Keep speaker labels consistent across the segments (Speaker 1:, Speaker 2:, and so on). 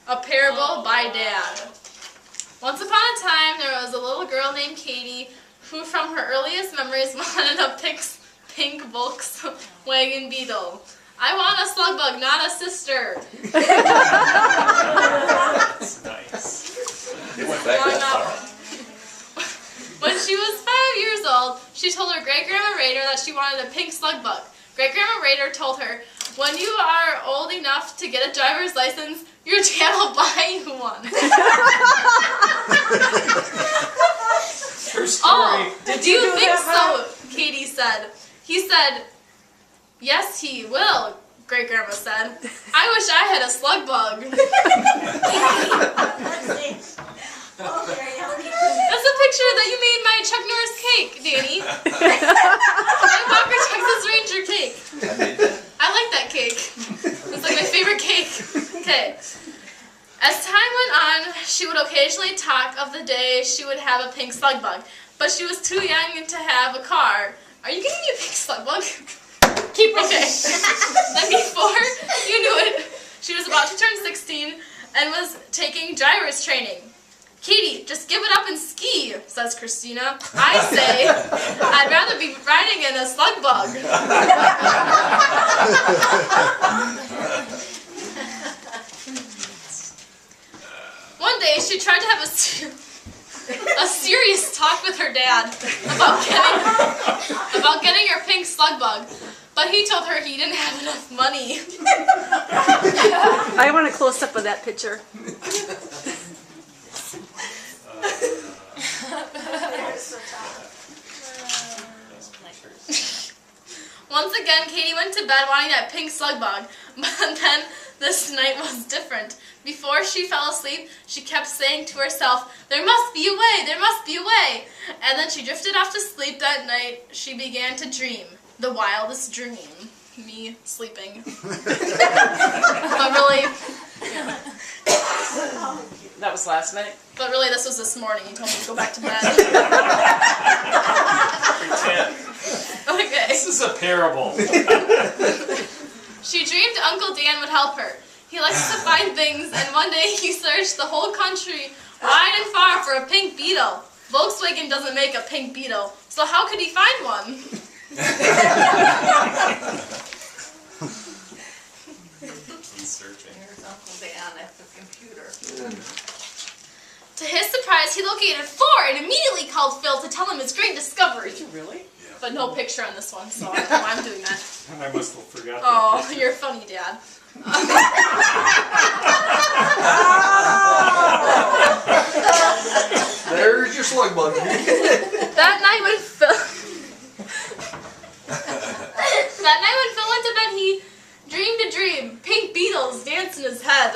Speaker 1: A parable by Dad. Once upon a time, there was a little girl named Katie who, from her earliest memories, wanted a pink Volkswagen Beetle. I want a slug bug, not a sister.
Speaker 2: That's nice.
Speaker 3: It went back that far.
Speaker 1: When she was 5 years old, she told her great-grandma Raider that she wanted a pink slug bug. Great-grandma Raider told her, when you are old enough to get a driver's license, your dad will buy you one.
Speaker 2: True story.
Speaker 1: Oh, do you think so? Katie said. He said, yes, he will, Great-grandma said. I wish I had a slug bug. That's a picture that you made my Chuck Norris cake, Danny. My Walker Texas Ranger cake. I like that cake. It's like my favorite cake. Okay. As time went on, she would occasionally talk of the day she would have a pink slug bug, but she was too young to have a car. Are you getting me a pink slug bug? Keep reading. Okay. Then before you knew it, she was about to turn 16 and was taking driver's training. Katie, just give it up and ski, says Christina. I say, I'd rather be riding in a slug bug. One day, she tried to have a serious talk with her dad about getting her pink slug bug, but he told her he didn't have enough money.
Speaker 4: I want a close-up of that picture.
Speaker 1: Once again, Katie went to bed wanting that pink slug bug, but then this night was different. Before she fell asleep, she kept saying to herself, there must be a way, there must be a way. And then she drifted off to sleep. That night, she began to dream. The wildest dream. Me sleeping. But really, yeah.
Speaker 5: That was last night?
Speaker 1: But really, this was this morning. You told me to go back to bed.
Speaker 2: Pretend.
Speaker 1: Okay.
Speaker 2: This is a parable.
Speaker 1: She dreamed Uncle Dan would help her. He likes to find things, and one day he searched the whole country, wide and far, for a pink beetle. Volkswagen doesn't make a pink beetle, so how could he find one?
Speaker 2: He's searching.
Speaker 5: There's Uncle Dan at the computer.
Speaker 1: To his surprise, he located 4 and immediately called Phil to tell him his great discovery.
Speaker 5: Did you really?
Speaker 1: But no picture on this one, so I don't know why I'm doing that.
Speaker 2: I must have forgot.
Speaker 1: Oh, you're funny, Dad.
Speaker 3: There's your slug bug.
Speaker 1: That night when Phil went to bed, he dreamed a dream. Pink beetles dance in his head.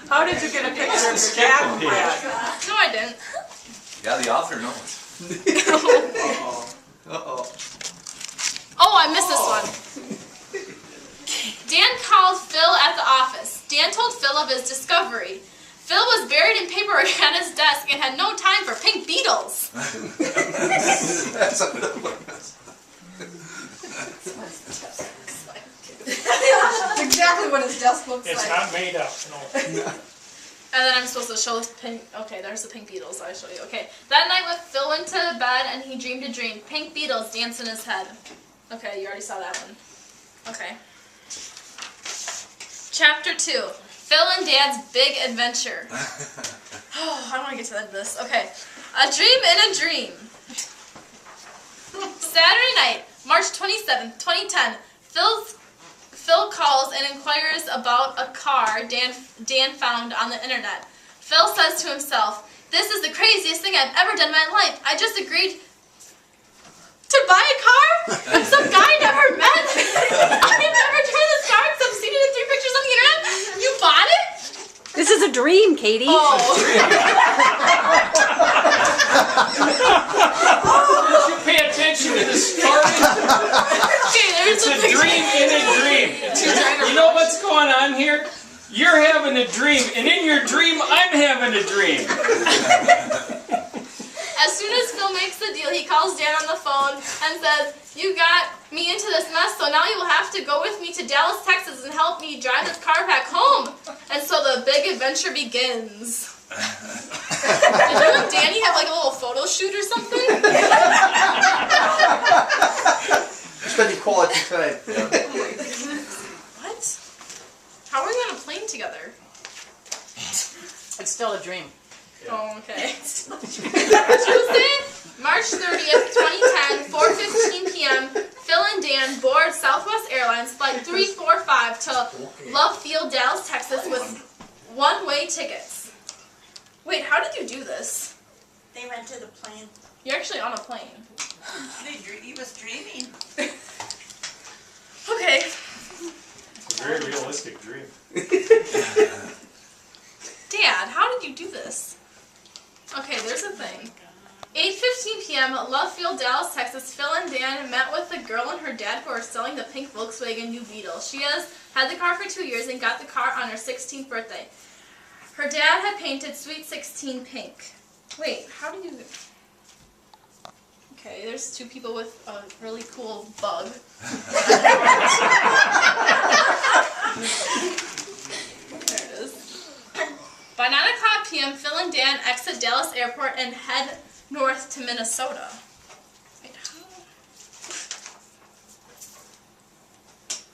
Speaker 5: How did you get a picture of your dad?
Speaker 1: No, I didn't.
Speaker 3: Yeah, the author knows. Uh-oh.
Speaker 1: Oh, I missed this one. Dan called Phil at the office. Dan told Phil of his discovery. Phil was buried in paperwork at his desk and had no time for pink beetles.
Speaker 3: That's
Speaker 6: That's exactly what his desk looks
Speaker 2: It's
Speaker 6: like.
Speaker 2: not made up, no.
Speaker 1: And then I'm supposed to show the pink. Okay, there's the pink beetles. I'll show you. Okay, that night when Phil went to bed and he dreamed a dream. Pink beetles dance in his head. Okay, you already saw that one. Okay. Chapter 2. Phil and Dad's Big Adventure. Oh, I don't want to get to the end of this. Okay. A Dream in a Dream. Saturday night, March 27th, 2010. Phil calls and inquires about a car Dan found on the internet. Phil says to himself, this is the craziest thing I've ever done in my life. I just agreed to buy a car with some guy I never met. I've never driven this car except seen it in 3 pictures on the internet. You bought it?
Speaker 4: This is a dream, Katie.
Speaker 1: Oh.
Speaker 2: Did you pay attention to the story?
Speaker 1: Okay, there's
Speaker 2: It's a dream in a dream. You know what's going on here? You're having a dream, and in your dream, I'm having a dream.
Speaker 1: As soon soon as Phil makes the deal, he calls Dan on the phone and says, "You got me into this mess, so now you will have to go with me to Dallas, Texas and help me drive this car back home." And so the big adventure begins. Did you and Danny have like a little photo shoot or something?
Speaker 7: Spending quality time.
Speaker 1: What? How are we on a plane together?
Speaker 5: It's still a dream.
Speaker 1: Oh, okay. Tuesday, March 30th, 2010, 4:15 p.m. Phil and Dan board Southwest Airlines Flight 345 to Love Field, Dallas, Texas with one-way tickets. Wait, how did you do this?
Speaker 8: They rented a plane.
Speaker 1: You're actually on a plane.
Speaker 8: He was dreaming.
Speaker 1: Okay.
Speaker 2: It's a very realistic dream.
Speaker 1: Dad, how did you do this? Okay, there's a thing. 8:15 p.m. at Love Field, Dallas, Texas, Phil and Dan met with the girl and her dad who are selling the pink Volkswagen New Beetle. She has had the car for 2 years and got the car on her 16th birthday. Her dad had painted Sweet 16 pink. Wait, how do you... Okay, there's two people with a really cool bug. There it is. By 9 o'clock p.m., Phil and Dan exit Dallas Airport and head north to Minnesota. Wait, how?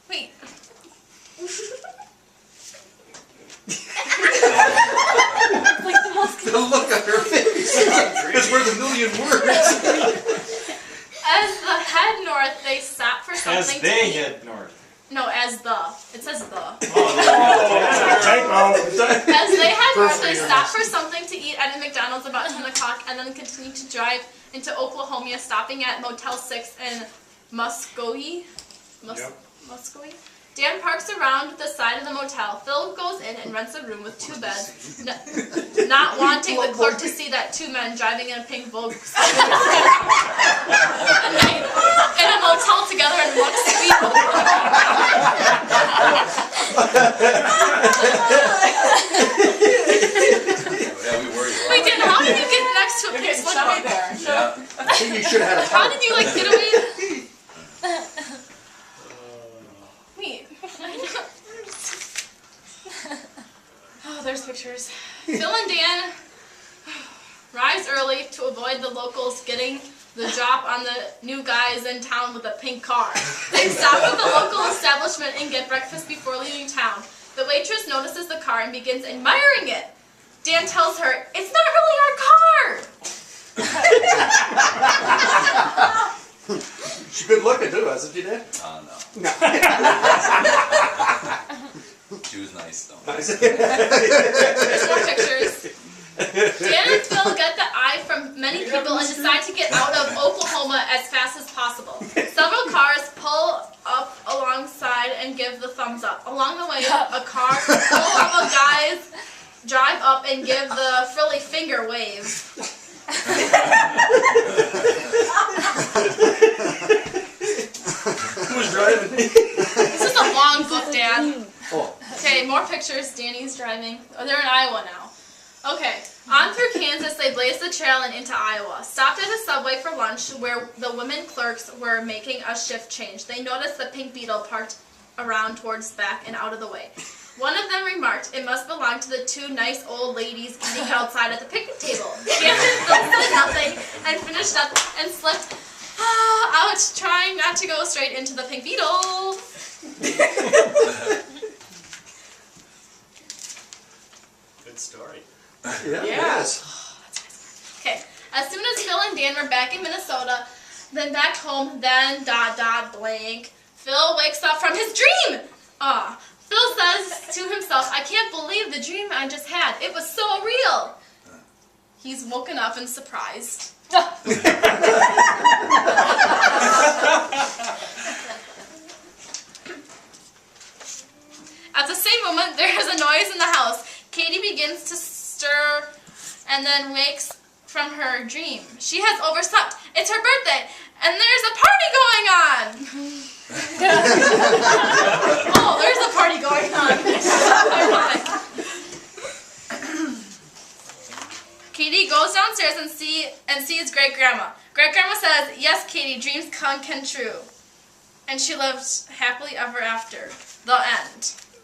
Speaker 1: Wait.
Speaker 7: The look on her face. It's worth a million words.
Speaker 1: As the head north, they stop for something
Speaker 2: As
Speaker 1: to
Speaker 2: they
Speaker 1: eat.
Speaker 2: head north.
Speaker 1: No, as the. It says the.
Speaker 2: Oh,
Speaker 1: As they head north, they stop for something to eat at a McDonald's about 10 o'clock and then continue to drive into Oklahoma, stopping at Motel 6 in Muskogee. Muskogee? Dan parks around the side of the motel. Phil goes in and rents a room with 2 beds, not wanting the clerk to see that 2 men driving in a pink Volkswagen in a motel together in one suite.
Speaker 3: Yeah, we worry a lot.
Speaker 1: Wait, Dan, how did you get next to a pink
Speaker 5: Getting
Speaker 1: slip
Speaker 5: chubby there.
Speaker 3: Yeah.
Speaker 7: I think you should have had a
Speaker 1: How did you like get away? Wait. Oh, there's pictures. Phil and Dan rise early to avoid the locals getting the drop on the new guys in town with a pink car. They stop at the local establishment and get breakfast before leaving town. The waitress notices the car and begins admiring it. Dan tells her, "It's not really our car!"
Speaker 7: She's good looking too, hasn't she, Dad?
Speaker 3: Oh, no.
Speaker 7: No.
Speaker 3: She was nice, though.
Speaker 1: There's more pictures. Dan and Phil get the eye from many people and decide to get out of Oklahoma as fast as possible. Several cars pull up alongside and give the thumbs up. Along the way, a car full of guys drive up and give the frilly finger wave.
Speaker 7: Who's driving?
Speaker 1: This is a long book, Dan.
Speaker 7: Oh.
Speaker 1: Okay, more pictures. Danny's driving. Oh, they're in Iowa now. Okay, on through Kansas, they blazed the trail and into Iowa. Stopped at a Subway for lunch where the women clerks were making a shift change. They noticed the pink Beetle parked around towards the back and out of the way. One of them remarked it must belong to the 2 nice old ladies eating outside at the picnic table. Dan said nothing and finished up and slipped out, trying not to go straight into the pink Beetle.
Speaker 2: good story.
Speaker 7: Yeah. Yes.
Speaker 1: Okay, as soon as Phil and Dan were back in Minnesota, then back home, then ... blank. Phil wakes up from his dream! Phil says to himself, "I can't believe the dream I just had. It was so real." He's woken up and surprised. At the same moment, there is a noise in the house. Katie begins to stir and then wakes from her dream. She has overslept. It's her birthday, and there's a party going on. Oh, there's a party going on. Ironic. Katie goes downstairs And C is great grandma. Great grandma says, yes, Katie, dreams come true. And she lived happily ever after. The end.